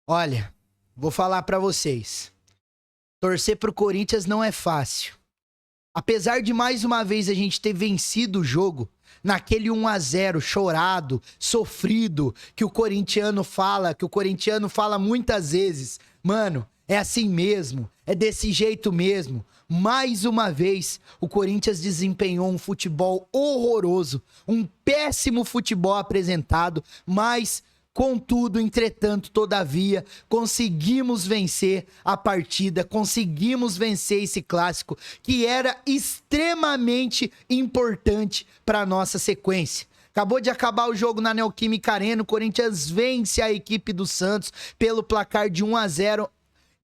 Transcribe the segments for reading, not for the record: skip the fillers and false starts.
Olha, vou falar pra vocês. Torcer pro Corinthians não é fácil. Apesar de mais uma vez a gente ter vencido o jogo, naquele 1-0 chorado, sofrido, que o corintiano fala muitas vezes. Mano, é assim mesmo, é desse jeito mesmo. Mais uma vez, o Corinthians desempenhou um futebol horroroso, um péssimo futebol apresentado, mas contudo, entretanto, todavia, conseguimos vencer a partida, conseguimos vencer esse clássico que era extremamente importante para a nossa sequência. Acabou de acabar o jogo na Neoquímica Arena, o Corinthians vence a equipe do Santos pelo placar de 1-0.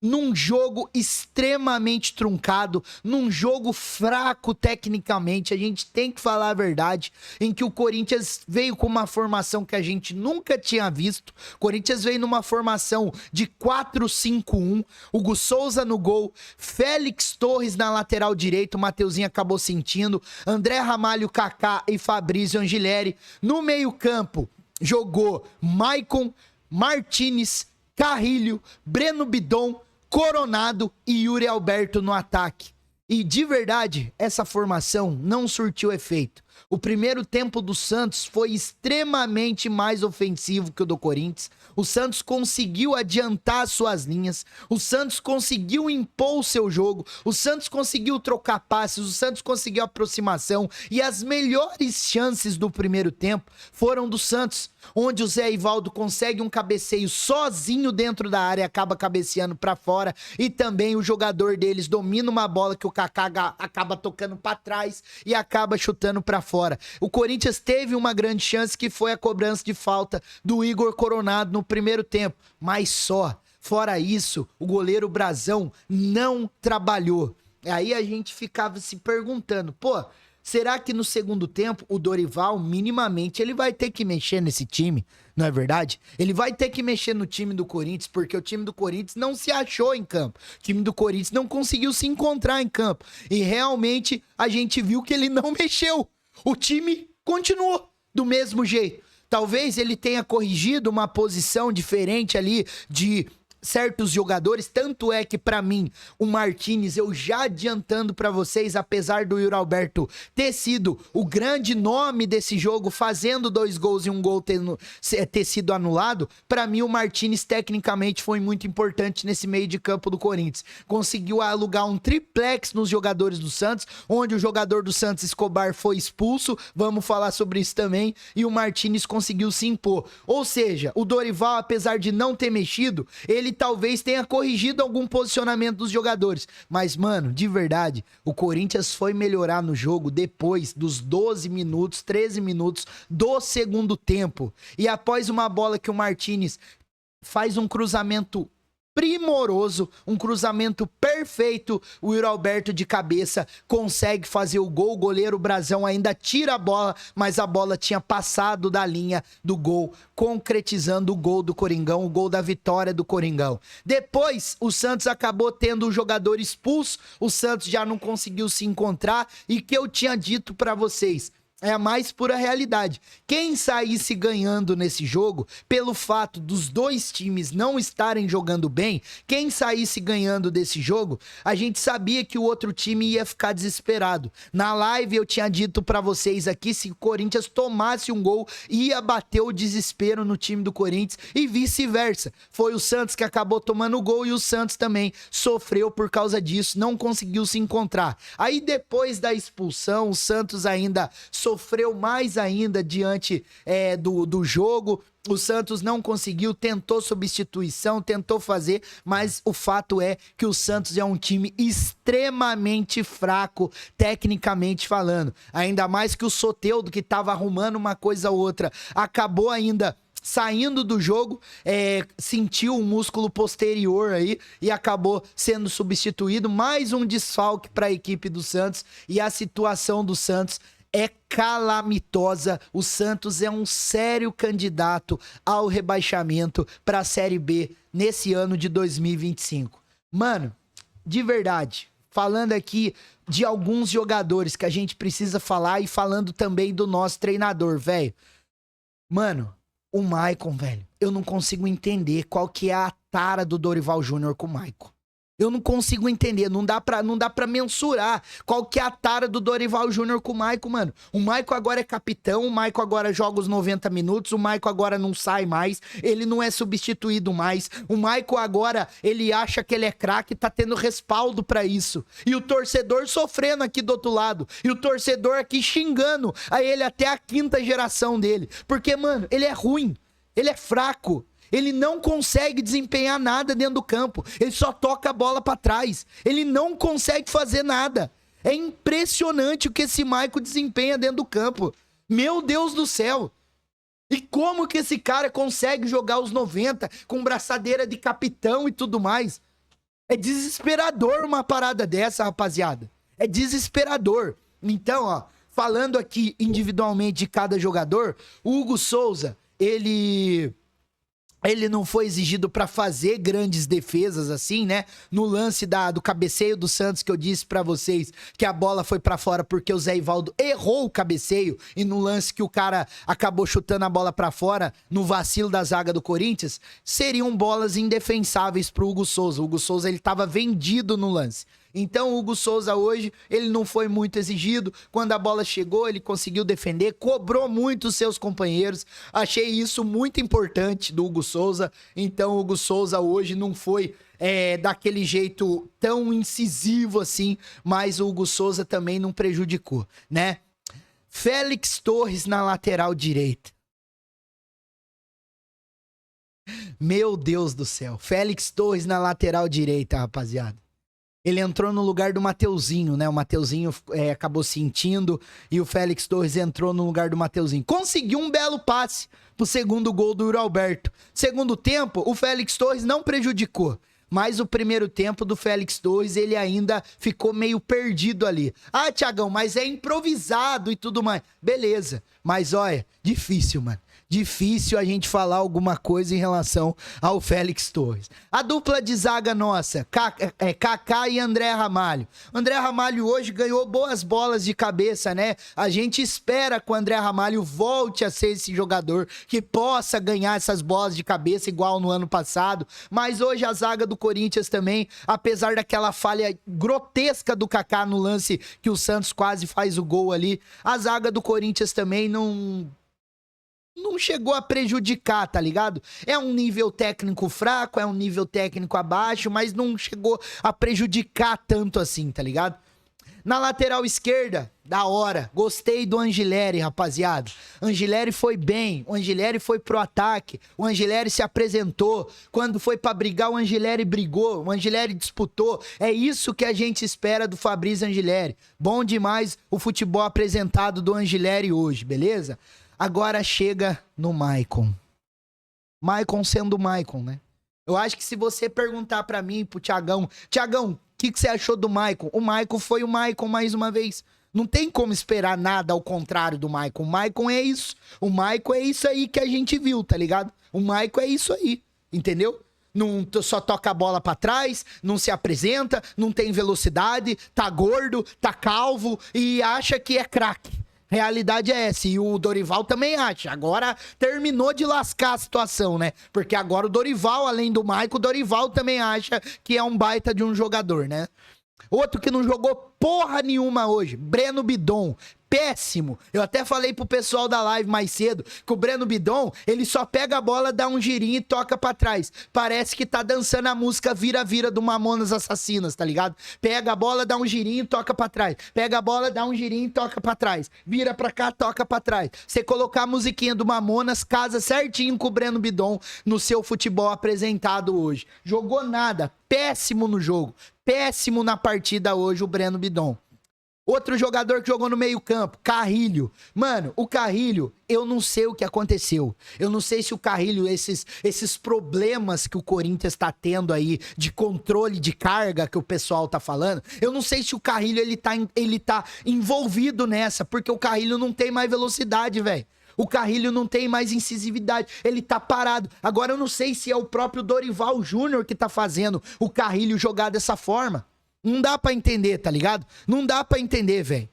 Num jogo extremamente truncado, num jogo fraco tecnicamente, a gente tem que falar a verdade, em que o Corinthians veio com uma formação que a gente nunca tinha visto. O Corinthians veio numa formação de 4-5-1, Hugo Souza no gol, Félix Torres na lateral direita, o Mateuzinho acabou sentindo, André Ramalho, Kaká e Fabrício Angileri. No meio-campo jogou Maicon, Martinez, Carrilho, Breno Bidon, Coronado e Yuri Alberto no ataque. E de verdade, essa formação não surtiu efeito. O primeiro tempo do Santos foi extremamente mais ofensivo que o do Corinthians. O Santos conseguiu adiantar suas linhas. O Santos conseguiu impor o seu jogo. O Santos conseguiu trocar passes. O Santos conseguiu aproximação. E as melhores chances do primeiro tempo foram do Santos, onde o Zé Ivaldo consegue um cabeceio sozinho dentro da área, acaba cabeceando pra fora, e também o jogador deles domina uma bola que o Kaká acaba tocando pra trás e acaba chutando pra fora. O Corinthians teve uma grande chance, que foi a cobrança de falta do Igor Coronado no primeiro tempo, mas só. Fora isso, o goleiro Brazão não trabalhou. Aí a gente ficava se perguntando, pô, será que no segundo tempo o Dorival, minimamente, ele vai ter que mexer nesse time? Não é verdade? Ele vai ter que mexer no time do Corinthians, porque o time do Corinthians não se achou em campo. O time do Corinthians não conseguiu se encontrar em campo. E realmente a gente viu que ele não mexeu. O time continuou do mesmo jeito. Talvez ele tenha corrigido uma posição diferente ali de certos jogadores, tanto é que pra mim o Martinez, eu já adiantando pra vocês, apesar do Yuri Alberto ter sido o grande nome desse jogo, fazendo 2 gols e um gol ter sido anulado, pra mim o Martinez tecnicamente foi muito importante nesse meio de campo do Corinthians. Conseguiu alugar um triplex nos jogadores do Santos, onde o jogador do Santos, Escobar, foi expulso, vamos falar sobre isso também, e o Martinez conseguiu se impor. Ou seja, o Dorival, apesar de não ter mexido, ele talvez tenha corrigido algum posicionamento dos jogadores. Mas, mano, de verdade, o Corinthians foi melhorar no jogo depois dos 12 minutos, 13 minutos do segundo tempo. E após uma bola que o Martinez faz um cruzamento primoroso, um cruzamento perfeito, o Yuri Alberto de cabeça consegue fazer o gol, o goleiro Brazão ainda tira a bola, mas a bola tinha passado da linha do gol, concretizando o gol do Coringão, o gol da vitória do Coringão. Depois, o Santos acabou tendo o jogador expulso, o Santos já não conseguiu se encontrar, e que eu tinha dito pra vocês, é a mais pura realidade. Quem saísse ganhando nesse jogo, pelo fato dos dois times não estarem jogando bem, quem saísse ganhando desse jogo, a gente sabia que o outro time ia ficar desesperado. Na live eu tinha dito pra vocês aqui, se o Corinthians tomasse um gol, ia bater o desespero no time do Corinthians e vice-versa. Foi o Santos que acabou tomando o gol e o Santos também sofreu por causa disso, não conseguiu se encontrar. Aí depois da expulsão, o Santos ainda sofreu mais ainda diante do jogo. O Santos não conseguiu, tentou substituição, tentou fazer, mas o fato é que o Santos é um time extremamente fraco, tecnicamente falando. Ainda mais que o Soteldo, que estava arrumando uma coisa ou outra, acabou ainda saindo do jogo, sentiu um músculo posterior aí e acabou sendo substituído. Mais um desfalque para a equipe do Santos, e a situação do Santos é calamitosa. O Santos é um sério candidato ao rebaixamento para a Série B nesse ano de 2025. Mano, de verdade, falando aqui de alguns jogadores que a gente precisa falar e falando também do nosso treinador, velho. Mano, o Maicon, velho, eu não consigo entender qual que é a tara do Dorival Júnior com o Maicon. Eu não consigo entender, não dá pra mensurar qual que é a tara do Dorival Júnior com o Maicon, mano. O Maicon agora é capitão, o Maicon agora joga os 90 minutos, o Maicon agora não sai mais, ele não é substituído mais. O Maicon agora, ele acha que ele é craque, tá tendo respaldo pra isso. E o torcedor sofrendo aqui do outro lado. E o torcedor aqui xingando a ele até a 5ª geração dele. Porque, mano, ele é ruim, ele é fraco. Ele não consegue desempenhar nada dentro do campo. Ele só toca a bola pra trás. Ele não consegue fazer nada. É impressionante o que esse Maicon desempenha dentro do campo. Meu Deus do céu. E como que esse cara consegue jogar os 90 com braçadeira de capitão e tudo mais? É desesperador uma parada dessa, rapaziada. É desesperador. Então, ó, falando aqui individualmente de cada jogador, o Hugo Souza, ele não foi exigido pra fazer grandes defesas assim, né? No lance do cabeceio do Santos, que eu disse pra vocês que a bola foi pra fora porque o Zé Ivaldo errou o cabeceio, e no lance que o cara acabou chutando a bola pra fora, no vacilo da zaga do Corinthians, seriam bolas indefensáveis pro Hugo Souza. O Hugo Souza, ele tava vendido no lance. Então o Hugo Souza hoje, ele não foi muito exigido. Quando a bola chegou, ele conseguiu defender, cobrou muito os seus companheiros. Achei isso muito importante do Hugo Souza. Então o Hugo Souza hoje não foi daquele jeito tão incisivo assim, mas o Hugo Souza também não prejudicou, né? Félix Torres na lateral direita. Meu Deus do céu. Félix Torres na lateral direita, rapaziada. Ele entrou no lugar do Mateuzinho, né? O Mateuzinho acabou sentindo e o Félix Torres entrou no lugar do Mateuzinho. Conseguiu um belo passe pro segundo gol do Yuri Alberto. Segundo tempo, o Félix Torres não prejudicou. Mas o primeiro tempo do Félix Torres, ele ainda ficou meio perdido ali. Ah, Thiagão, mas é improvisado e tudo mais. Beleza. Mas olha, difícil, mano. Difícil a gente falar alguma coisa em relação ao Félix Torres. A dupla de zaga nossa, Kaká e André Ramalho. André Ramalho hoje ganhou boas bolas de cabeça, né? A gente espera que o André Ramalho volte a ser esse jogador que possa ganhar essas bolas de cabeça igual no ano passado. Mas hoje a zaga do Corinthians também, apesar daquela falha grotesca do Kaká no lance que o Santos quase faz o gol ali, a zaga do Corinthians também não chegou a prejudicar, tá ligado? É um nível técnico fraco, é um nível técnico abaixo, mas não chegou a prejudicar tanto assim, tá ligado? Na lateral esquerda, da hora. Gostei do Angileri, rapaziada. Angileri foi bem, o Angileri foi pro ataque, o Angileri se apresentou. Quando foi pra brigar, o Angileri brigou, o Angileri disputou. É isso que a gente espera do Fabrício Angileri. Bom demais o futebol apresentado do Angileri hoje, beleza? Agora chega no Maicon. Maicon sendo Maicon, né? Eu acho que se você perguntar pra mim, pro Thiagão, o que você achou do Maicon? O Maicon foi o Maicon mais uma vez. Não tem como esperar nada ao contrário do Maicon. O Maicon é isso. O Maicon é isso aí que a gente viu, tá ligado? O Maicon é isso aí, entendeu? Não só toca a bola pra trás, não se apresenta, não tem velocidade, tá gordo, tá calvo e acha que é craque. Realidade é essa, e o Dorival também acha. Agora terminou de lascar a situação, né? Porque agora o Dorival, além do Maicon, o Dorival também acha que é um baita de um jogador, né? Outro que não jogou porra nenhuma hoje, Breno Bidon. Péssimo. Eu até falei pro pessoal da live mais cedo que o Breno Bidon, ele só pega a bola, dá um girinho e toca pra trás. Parece que tá dançando a música Vira-Vira do Mamonas Assassinas, tá ligado? Pega a bola, dá um girinho e toca pra trás. Pega a bola, dá um girinho e toca pra trás. Vira pra cá, toca pra trás. Você colocar a musiquinha do Mamonas, casa certinho com o Breno Bidon no seu futebol apresentado hoje. Jogou nada. Péssimo no jogo. Péssimo na partida hoje o Breno Bidon. Outro jogador que jogou no meio campo, Carrilho. Mano, o Carrilho, eu não sei o que aconteceu. Eu não sei se o Carrilho, esses problemas que o Corinthians tá tendo aí, de controle de carga que o pessoal tá falando, eu não sei se o Carrilho, ele tá envolvido nessa, porque o Carrilho não tem mais velocidade, velho. O Carrilho não tem mais incisividade, ele tá parado. Agora eu não sei se é o próprio Dorival Júnior que tá fazendo o Carrilho jogar dessa forma. Não dá pra entender, tá ligado? Não dá pra entender, velho.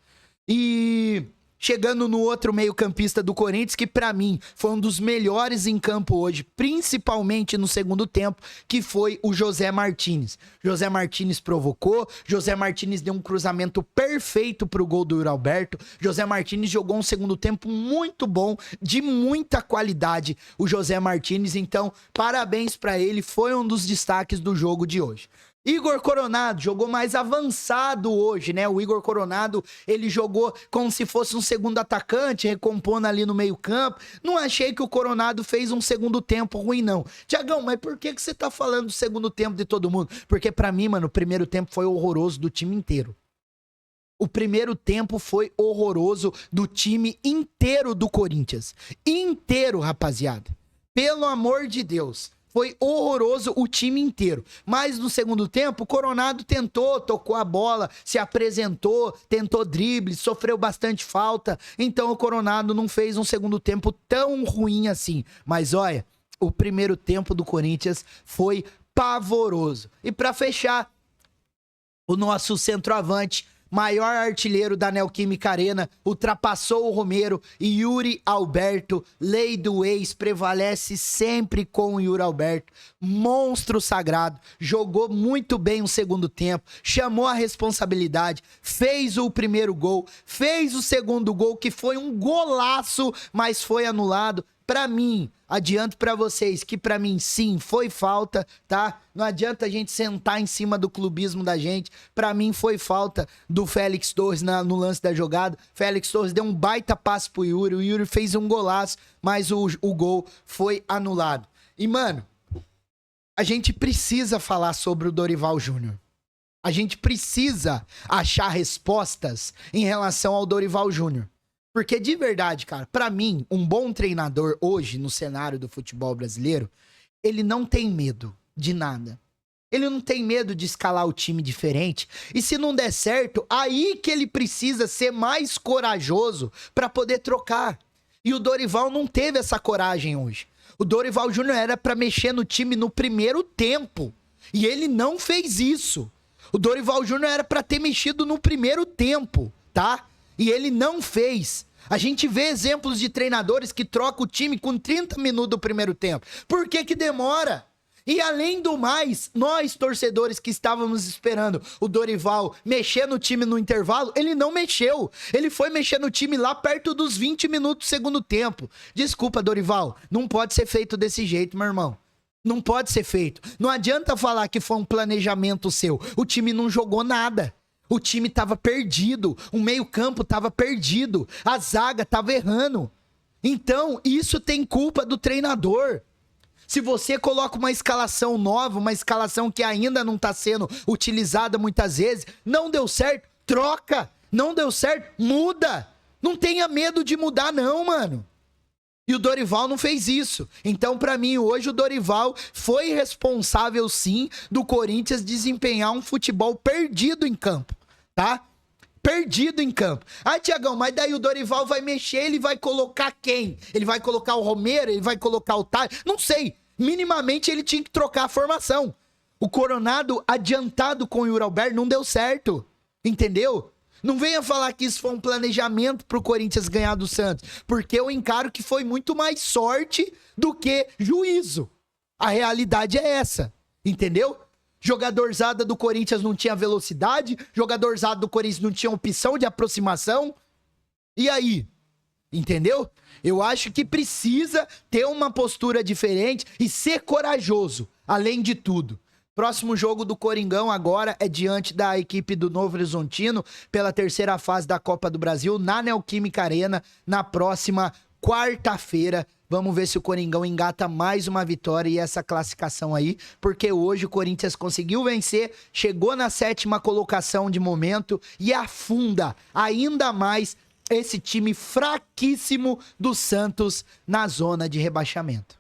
E Chegando no outro meio-campista do Corinthians, que pra mim foi um dos melhores em campo hoje, principalmente no segundo tempo, que foi o José Martínez. José Martínez provocou, José Martínez deu um cruzamento perfeito pro gol do Yuri Alberto. José Martínez jogou um segundo tempo muito bom, de muita qualidade, o José Martínez. Então, parabéns pra ele, foi um dos destaques do jogo de hoje. Igor Coronado jogou mais avançado hoje, né? O Igor Coronado, ele jogou como se fosse um segundo atacante, recompondo ali no meio-campo. Não achei que o Coronado fez um segundo tempo ruim, não. Tiagão, mas por que você tá falando do segundo tempo de todo mundo? Porque pra mim, mano, o primeiro tempo foi horroroso do time inteiro. O primeiro tempo foi horroroso do time inteiro do Corinthians. Inteiro, rapaziada. Pelo amor de Deus. Foi horroroso o time inteiro. Mas no segundo tempo, o Coronado tentou, tocou a bola, se apresentou, tentou drible, sofreu bastante falta. Então o Coronado não fez um segundo tempo tão ruim assim. Mas olha, o primeiro tempo do Corinthians foi pavoroso. E pra fechar, o nosso centroavante, maior artilheiro da Neoquímica Arena, ultrapassou o Romero e Yuri Alberto, lei do ex, prevalece sempre com o Yuri Alberto, monstro sagrado, jogou muito bem o segundo tempo, chamou a responsabilidade, fez o primeiro gol, fez o segundo gol, que foi um golaço, mas foi anulado. Pra mim, adianto pra vocês que pra mim sim, foi falta, tá? Não adianta a gente sentar em cima do clubismo da gente. Pra mim foi falta do Félix Torres no lance da jogada. Félix Torres deu um baita passe pro Yuri, o Yuri fez um golaço, mas o gol foi anulado. E mano, a gente precisa falar sobre o Dorival Júnior. A gente precisa achar respostas em relação ao Dorival Júnior. Porque de verdade, cara, pra mim, um bom treinador hoje no cenário do futebol brasileiro, ele não tem medo de nada. Ele não tem medo de escalar o time diferente. E se não der certo, aí que ele precisa ser mais corajoso pra poder trocar. E o Dorival não teve essa coragem hoje. O Dorival Júnior era pra mexer no time no primeiro tempo. E ele não fez isso. O Dorival Júnior era pra ter mexido no primeiro tempo, tá? E ele não fez. A gente vê exemplos de treinadores que trocam o time com 30 minutos do primeiro tempo. Por que que demora? E além do mais, nós torcedores que estávamos esperando o Dorival mexer no time no intervalo, ele não mexeu. Ele foi mexer no time lá perto dos 20 minutos do segundo tempo. Desculpa, Dorival, não pode ser feito desse jeito, meu irmão. Não pode ser feito. Não adianta falar que foi um planejamento seu. O time não jogou nada. O time tava perdido, o meio-campo tava perdido, a zaga tava errando. Então, isso tem culpa do treinador. Se você coloca uma escalação nova, uma escalação que ainda não tá sendo utilizada muitas vezes, não deu certo, troca. Não deu certo, muda. Não tenha medo de mudar não, mano. E o Dorival não fez isso. Então, pra mim, hoje o Dorival foi responsável, sim, do Corinthians desempenhar um futebol perdido em campo. Tá? Perdido em campo. Ah, Tiagão, mas daí o Dorival vai mexer, ele vai colocar quem? Ele vai colocar o Romero? Ele vai colocar o Thay? Não sei. Minimamente ele tinha que trocar a formação. O Coronado adiantado com o Yuri Alberto não deu certo. Entendeu? Não venha falar que isso foi um planejamento pro Corinthians ganhar do Santos. Porque eu encaro que foi muito mais sorte do que juízo. A realidade é essa. Entendeu? Jogadorzada do Corinthians não tinha velocidade, jogadorzada do Corinthians não tinha opção de aproximação. E aí? Entendeu? Eu acho que precisa ter uma postura diferente e ser corajoso, além de tudo. Próximo jogo do Coringão agora é diante da equipe do Novo Horizontino pela terceira fase da Copa do Brasil na Neoquímica Arena na próxima quarta-feira. Vamos ver se o Coringão engata mais uma vitória e essa classificação aí, porque hoje o Corinthians conseguiu vencer, chegou na 7ª colocação de momento e afunda ainda mais esse time fraquíssimo do Santos na zona de rebaixamento.